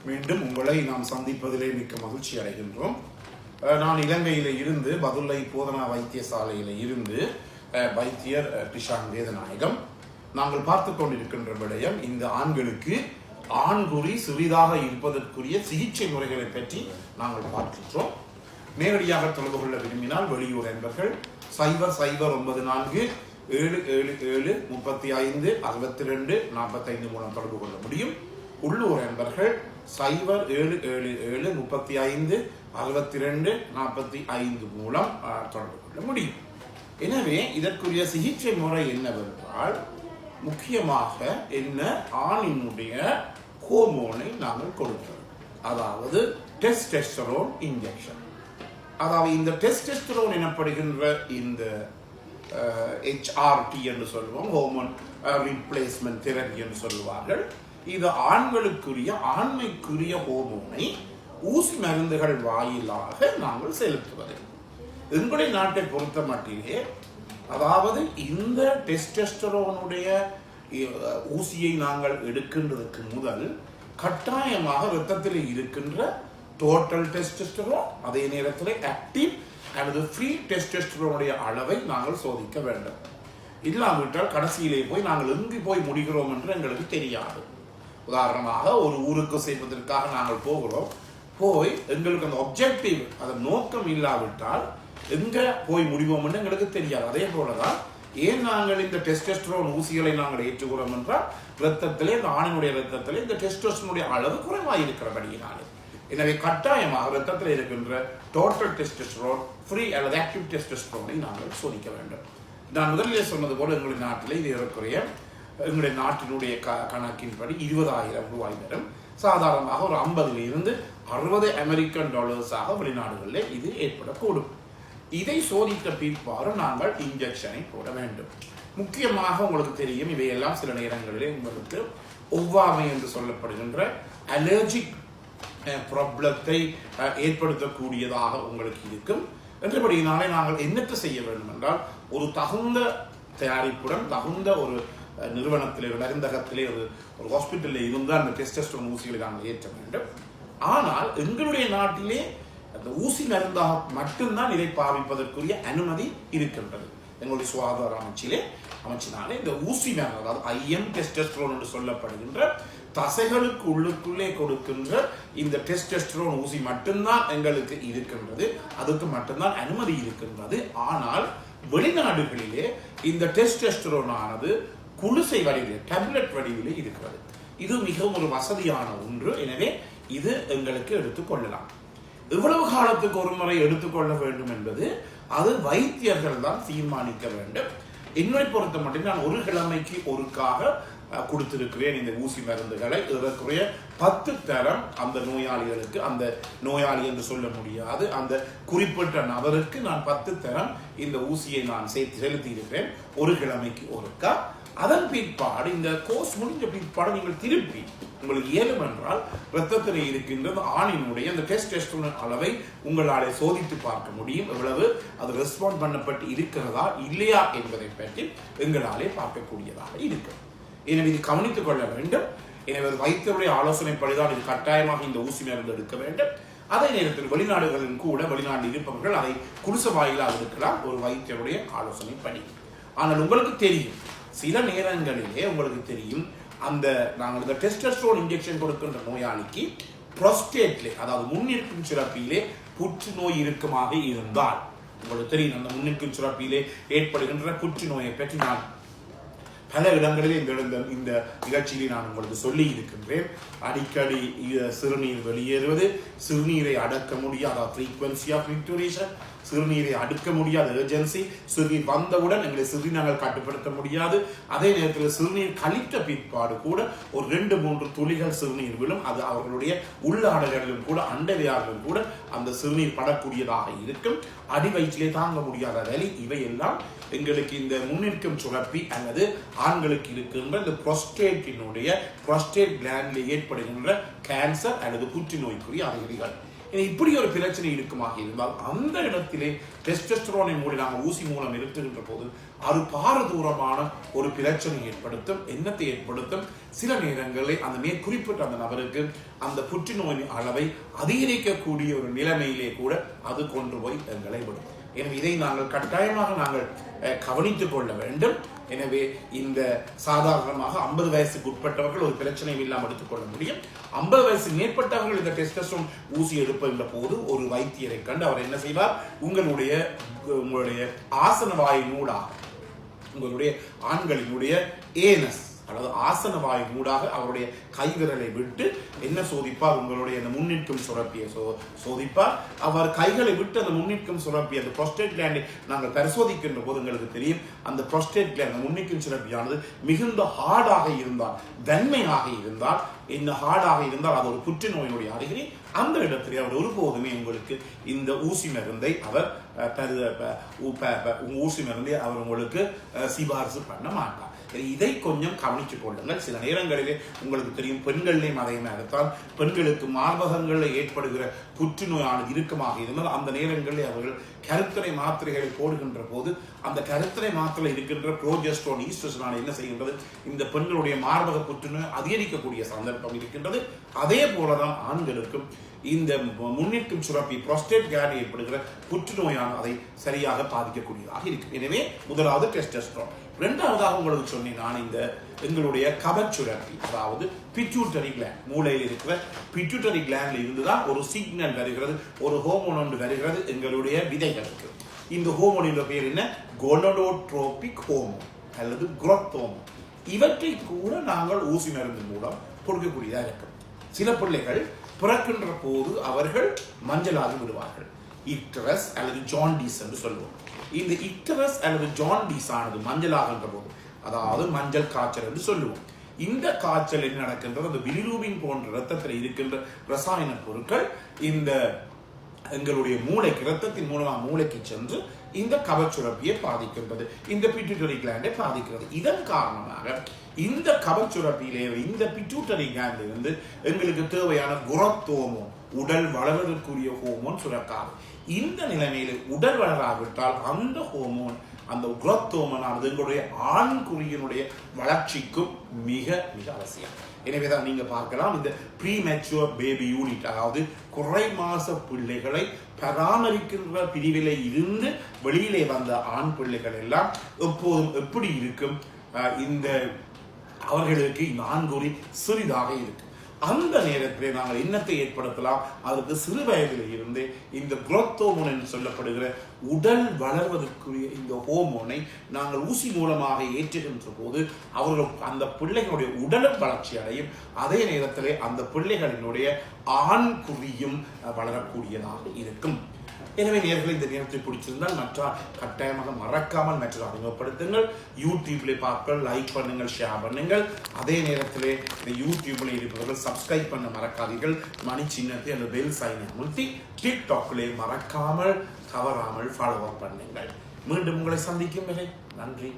மீண்டும் உங்களை நாம் சந்திப்பதிலே மிக்க மகிழ்ச்சி அடைகின்றோம். நான் இலங்கையில இருந்து பதுளை போதனா வைத்தியசாலையில இருந்து வைத்தியர் டிஷான் வேதநாயகம். நாங்கள் பார்த்து கொண்டிருக்கின்ற விடயம் இந்த ஆண்களுக்கு ஆண்குறி சிறிதாக இருப்பதற்குரிய சிகிச்சை முறைகளை பற்றி நாங்கள் பார்க்கின்றோம். நேரடியாக தொடர்பு கொள்ள விரும்பினால் வெளியூர் என்பர்கள் 0094 777 35 62 45 மூலம் தொடர்பு கொள்ள முடியும். உள்ளூர் என்பர்கள் 0777 35 62 45 மூலம் தொடர்பு கொள்ள முடியும். எனவே இதற்குரிய சிகிச்சை முறை என்னவென்றால் முக்கியமாக என்ன ஆணினுடைய ஹோமோனை நாங்கள் கொடுக்கிறோம், அதாவது டெஸ்டெஸ்டரோன் இன்ஜெக்ஷன். அதாவது இந்த டெஸ்டெஸ்டரோன் எனப்படுகின்ற இந்த HRT என்று சொல்லுவோம், ஹோமோன் ரீப்ளேஸ்மெண்ட் தெரபி என்று சொல்லுவார்கள். இது ஆண்களுக்குரிய ஆண்மைக்குரிய ஹோமோனை ஊசி மருந்துகள் வாயிலாக நாங்கள் செலுத்துவது. எங்களுடைய நாட்டை பொறுத்த மட்டிலே அதாவது இந்த டெஸ்டெஸ்டரோனுடைய ஊசியை நாங்கள் எடுக்கின்றதுக்கு முதல் கட்டாயமாக இரத்தத்தில் இருக்கின்ற டோட்டல் டெஸ்டெஸ்டரோன், அதே நேரத்தில் ஆக்டிவ் அல்லது ஃப்ரீ டெஸ்டெஸ்டரோனுடைய அளவை நாங்கள் சோதிக்க வேண்டும். இல்லாவிட்டால் கடைசியிலே போய் நாங்கள் எங்கு போய் முடிகிறோம் என்று எங்களுக்கு தெரியாது. உதாரணமாக ஒரு ஊருக்கு செய்வதற்காக நாங்கள் போகிறோம், போய் எங்களுக்கு அந்த ஒப்ஜெக்டிவ் அதன் நோக்கம் இல்லாவிட்டால் எங்க போய் முடிவோம் என்று எங்களுக்கு தெரியாது. அதே போலதான் ஏன் நாங்கள் இந்த டெஸ்டெஸ்டரோன் ஊசிகளை நாங்கள் ஏற்றுகிறோம் என்றால் இரத்தத்திலே இந்த ஆணினுடைய இரத்தத்திலே இந்த டெஸ்டெஸ்டரோனுடைய அளவு குறைவாக இருக்கிறபடியினாலே. எனவே கட்டாயமாக இரத்தத்தில் இருக்கின்ற டோட்டல் டெஸ்டெஸ்டரோன், ஃப்ரீ அல்லது ஆக்டிவ் டெஸ்டெஸ்டரோனை நாங்கள் சோதிக்க வேண்டும். நான் முதலிலே சொன்னது போல எங்களுடைய நாட்டிலே இது ஏறக்குறைய எங்களுடைய நாட்டினுடைய கணக்கின்படி 20,000 ரூபாய் வரும். சாதாரணமாக ஒரு 50 இருந்து 60 அமெரிக்கன் டாலர்ஸாக வெளிநாடுகளில் இது ஏற்படக்கூடும். இதை சோதித்த பிற்பாடு நாங்கள் இன்ஜெக்ஷனை போட வேண்டும். முக்கியமாக உங்களுக்கு தெரியும், இவையெல்லாம் சில நேரங்களிலே உங்களுக்கு ஒவ்வாமை என்று சொல்லப்படுகின்ற அலர்ஜிக் ப்ராப்ளத்தை ஏற்படுத்தக்கூடியதாக உங்களுக்கு இருக்கும். என்றபடியினாலே நாங்கள் என்னத்தை செய்ய வேண்டும் என்றால் ஒரு தகுந்த தயாரிப்புடன் தகுந்த ஒரு நிறுவனத்திலே மருந்தகத்திலே ஒரு ஹாஸ்பிட்டலில் இருந்து அந்த டெஸ்டெஸ்டரோன் ஊசிகளை நாங்கள் ஏற்ற வேண்டும். ஆனால் எங்களுடைய நாட்டிலே அந்த ஊசி மருந்தாக மட்டும்தான் இதை பாவிப்பதற்குரிய அனுமதி இருக்கின்றது. எங்களுடைய சுகாதார அமைச்சினாலே இந்த ஊசி மருந்து, அதாவது IM டெஸ்டெஸ்டரோன் என்று சொல்லப்படுகின்ற தசைகளுக்கு உள்ளுக்குள்ளே கொடுக்கின்ற இந்த டெஸ்டெஸ்டரோன் ஊசி மட்டும்தான் எங்களுக்கு இருக்கின்றது, அதுக்கு மட்டும்தான் அனுமதி இருக்கின்றது. ஆனால் வெளிநாடுகளிலே இந்த டெஸ்டெஸ்டரோன் ஆனது குளிசை வடிவிலே, டேப்லெட் வடிவிலே இருக்கிறது. இது மிகவும் ஒரு வசதியான ஒன்று. எனவே இது எங்களுக்கு எடுத்துக்கொள்ளலாம். எவ்வளவு காலத்துக்கு ஒரு முறை எடுத்துக்கொள்ள வேண்டும் என்பது அது வைத்தியர்கள் தான் தீர்மானிக்க வேண்டும். என்னை பொறுத்த மட்டும் நான் ஒரு கிழமைக்கு ஒருக்காக கொடுத்திருக்கிறேன் இந்த ஊசி மருந்துகளை. ஏறக்குறைய 10 தரம் அந்த நோயாளிகளுக்கு, அந்த நோயாளி என்று சொல்ல முடியாது, அந்த குறிப்பிட்ட நபருக்கு நான் 10 தரம் இந்த ஊசியை நான் செலுத்தி இருக்கிறேன் ஒரு கிழமைக்கு ஒருக்கா. அதன் பிற்பாடு இந்த கோர்ஸ் முடிஞ்ச பிற்பாடு நீங்கள் திருப்பி உங்களுக்கு இயலும் என்றால் இரத்தத்தில் இருக்கின்ற ஆணினுடைய அந்த டெஸ்டெஸ்டரோன் அளவை உங்களாலே சோதித்து பார்க்க முடியும். எவ்வளவு அது ரெஸ்பாண்ட் பண்ணப்பட்டு இருக்கிறதா இல்லையா என்பதை பற்றி எங்களாலே பார்க்கக்கூடியதாக இருக்கும். எனவே இது கவனித்துக் கொள்ள வேண்டும். எனவே வைத்தியருடைய ஆலோசனைப்படிதான் இது கட்டாயமாக இந்த ஊசி மருந்து எடுக்க வேண்டும். அதே நேரத்தில் வெளிநாடுகளில் கூட வெளிநாடு இருப்பவர்கள் அதை குடிச வாயிலாக எடுக்கலாம் ஒரு வைத்தியருடைய ஆலோசனைப்படி. ஆனால் உங்களுக்கு தெரியும், சில நேரங்களிலே உங்களுக்கு தெரியும், அந்த நாங்கள் இந்த டெஸ்டெஸ்டரோன் இன்ஜெக்ஷன் கொடுக்கின்ற நோயாளிக்கு புரோஸ்டேட்லே, அதாவது முன்னிற்கும் சுரப்பியிலே புற்றுநோய் இருக்குமாக இருந்தால் உங்களுக்கு தெரியும், அந்த முன்னிற்கும் சுரப்பியிலே ஏற்படுகின்ற புற்றுநோயை பற்றி நான் பல இடங்களிலே இந்த நிகழ்ச்சியிலே நான் உங்களுக்கு சொல்லி இருக்கின்றேன். அடிக்கடி சிறுநீர் வெளியேறுவது, சிறுநீரை அடக்க முடியாத ஃப்ரீக்வன்சி ஆஃப் இன்டூரேஷன், சிறுநீரை அடுக்க முடியாத ஏர்ஜென்சி, சிறுநீர் வந்தவுடன் எங்களை சிறுநீர் கட்டுப்படுத்த முடியாது. அதே நேரத்தில் சிறுநீர் கழித்த பிற்பாடு கூட ஒரு 2-3 துளிகள் சிறுநீர் விழும். அது அவர்களுடைய உள்ளாடைகளிலும் கூட அண்டவையாகவும் கூட அந்த சிறுநீர் படக்கூடியதாக இருக்கும். அடி வயிற்றிலே தாங்க முடியாத வலி, இவையெல்லாம் எங்களுக்கு இந்த முன்னிற்கும் சுரப்பி அல்லது ஆண்களுக்கு இருக்கின்ற இந்த புரோஸ்டேட் கிளாண்டில் ஏற்படுகின்ற கேன்சர் அல்லது புற்றுநோய்க்குரிய அறிகுறிகள். இப்படி ஒரு பிரச்சனை இருக்குமாக இருந்தால் அந்த இடத்திலே டெஸ்டோஸ்டெரோனை மூலம் நாங்கள் ஊசி மூலம் நிறுத்துகின்ற போது அது பாரதூரமான ஒரு பிரச்சனை ஏற்படுத்தும். என்னத்தை ஏற்படுத்தும்? சில நேரங்களில் அந்த குறிப்பிட்ட அந்த நபருக்கு அந்த புற்றுநோயின் அளவை அதிகரிக்கக்கூடிய ஒரு நிலைமையிலே கூட அது கொண்டு போய் எங்களை விடும். எனவே இதை நாங்கள் கட்டாயமாக கவனித்துக் கொள்ள வேண்டும். எனவே இந்த சாதாரணமாக 50 வயசுக்கு உட்பட்டவர்கள் ஒரு பிரச்சனையும் இல்லாமல் எடுத்துக்கொள்ள முடியும். 50 வயசு மேற்பட்டவர்கள் இந்த டெஸ்டோஸ்டெரோன் ஊசி எடுக்கின்ற போது ஒரு வைத்தியரை கண்டு அவர் என்ன செய்வார்? உங்களுடைய ஆசன வாயினூடாக உங்களுடைய ஆண்களினுடைய ஏனஸ் அல்லது ஆசன வாயினூடாக அவருடைய கைவிரலை விட்டு என்ன சோதிப்பார்? உங்களுடைய அந்த முன்னிற்கும் சுரப்பியை சோதிப்பார். அவர் கைகளை விட்டு அந்த முன்னிற்கும் சுரப்பி அந்த புரோஸ்டேட் கிளாண்டை நாங்கள் பரிசோதிக்கின்ற போது உங்களுக்கு தெரியும், அந்த புரோஸ்டேட் கிளாண்ட் முன்னிற்கும் சுரப்பியானது மிகுந்த ஹார்டாக இருந்தால், தன்மையாக இருந்தால், என்ன ஹார்டாக இருந்தால் அது ஒரு புற்றுநோயினுடைய அறிகுறி. அந்த இடத்திலே அவர் ஒருபோதுமே உங்களுக்கு இந்த ஊசி மருந்தை உங்களுக்கு சிபாரிசு பண்ண மாட்டார். இதை கொஞ்சம் கவனித்துக் கொள்ளுங்கள். சில நேரங்களிலே உங்களுக்கு தெரியும், பெண்களிலேயும் அதே மாதிரித்தான் பெண்களுக்கு மார்பகங்களில் ஏற்படுகிற புற்றுநோயானது இறுக்கமாக இருந்தால் அந்த நேரங்களில் அவர்கள் கருத்தடை மாத்திரைகளை போடுகின்ற போது அந்த கருத்தடை மாத்திரை இருக்கின்ற புரோஜெஸ்டரோன் ஈஸ்ட்ரோஜன் என்ன செய்கின்றது? இந்த பெண்களுடைய மார்பக புற்றுநோய் அதிகரிக்கக்கூடிய சந்தர்ப்பம் இருக்கின்றது. அதே போலதான் ஆண்களுக்கும் இந்த முன்னிற்கும் சுரப்பி புரோஸ்டேட் கிளாண்ட் ஏற்படுகிற புற்றுநோயான அதை சரியாக பாதிக்கக்கூடியதாக இருக்கு. எனவே முதலாவது டெஸ்டோஸ்டெரோன். இரண்டாவதாக உங்களுக்கு சொன்னேன் நான், இந்த எங்களுடைய கபச்சுரப்பி, அதாவது பிட்யூட்டரி கிளாண்ட், மூளையில் இருக்கிற பிட்யூட்டரி கிளாண்ட்ல இருந்துதான் ஒரு சிக்னல் வருகிறது, ஒரு ஹோமோன் ஒன்று வருகிறது எங்களுடைய விதைகளுக்கு. இந்த ஹோமோனின் பேர் என்ன? கோனடோட்ரோபிக் ஹோமோன் அல்லது குரோத் ஹோமோன். இவற்றை கூட நாங்கள் ஊசி மருந்து மூலம் கொடுக்கக்கூடியதாக இருக்கும். சில பிள்ளைகள் பிறக்கின்ற போது அவர்கள் மஞ்சளாகி விடுவார்கள். இக்டரஸ் அல்லது ஜாண்டிஸ் என்று சொல்லுவோம். இந்த இக்டரஸ் அல்லது ஜாண்டிஸ் ஆனது மஞ்சளாகின்ற போது, அதாவது மஞ்சள் காய்ச்சல் என்று சொல்லுவோம். இந்த காய்ச்சல் என்ன நடக்கின்றது? அந்த பிலிரூபின் போன்ற இரத்தத்தில் இருக்கின்ற ரசாயன பொருட்கள் இந்த எங்களுடைய மூளைக்கு, இரத்தத்தின் மூலமாக மூளைக்கு சென்று இந்த கபச்சுரப்பியை பாதிக்கின்றது, இந்த பிட்யூட்டரி கிளாண்டை பாதிக்கிறது. இதன் காரணமாக இந்த கபச்சுரப்பியிலே இந்த பிட்யூட்டரி கிளாண்டில் இருந்து எங்களுக்கு தேவையான குரோத் ஹோமோன், உடல் வளர்வதற்குரிய ஹோமோன் சுரக்காது. இந்த நிலைமையில உடல் வளராவிட்டால் அந்த ஹோமோன், அந்த குரோத் ஹோமோன் ஆனது எங்களுடைய ஆண் குறியினுடைய வளர்ச்சிக்கும் மிக மிக அவசியம். எனவேதான் நீங்க பார்க்கலாம், இந்த ப்ரீமெச்சூர் பேபி யூனிட், அதாவது குறை மாச பிள்ளைகளை பராமரிக்கின்ற பிரிவிலே இருந்து வெளியிலே வந்த ஆண் பிள்ளைகள் எல்லாம் எப்போதும் எப்படி இருக்கும்? இந்த அவர்களுக்கு இந்த ஆண்குறி சிறிதாக இருக்கு. அந்த நேரத்திலே நாங்கள் என்னத்தை ஏற்படுத்தலாம்? அதற்கு சிறு வயதில் இருந்து இந்த குரோத் ஹோமோன் என்று சொல்லப்படுகிற உடல் வளர்வதற்குரிய இந்த ஹோமோனை நாங்கள் ஊசி மூலமாக ஏற்றுகின்ற போது அவர்கள் அந்த பிள்ளைகளுடைய உடலும் வளர்ச்சி அடையும். அதே நேரத்திலே அந்த பிள்ளைகளினுடைய ஆண் குறியும் வளரக்கூடியதாக இருக்கும். எனவே நேயர்களே, இந்த நேரத்தை பிடிச்சிருந்தால் கட்டாயமாக மறக்காமல் மற்றொரு அறிமுகப்படுத்துங்கள். யூடியூப்ல பார்க்க லைக் பண்ணுங்கள், ஷேர் பண்ணுங்கள். அதே நேரத்திலே இந்த யூடியூப்ல இருப்பவர்கள் சப்ஸ்கிரைப் பண்ண மறக்காதீர்கள். மணி சின்னத்தை அந்த பெல் சைனை அமுத்தி டிக்டாக்லே மறக்காமல் தவறாமல் ஃபாலோ பண்ணுங்கள். மீண்டும் உங்களை சந்திக்கும் வரை நன்றி.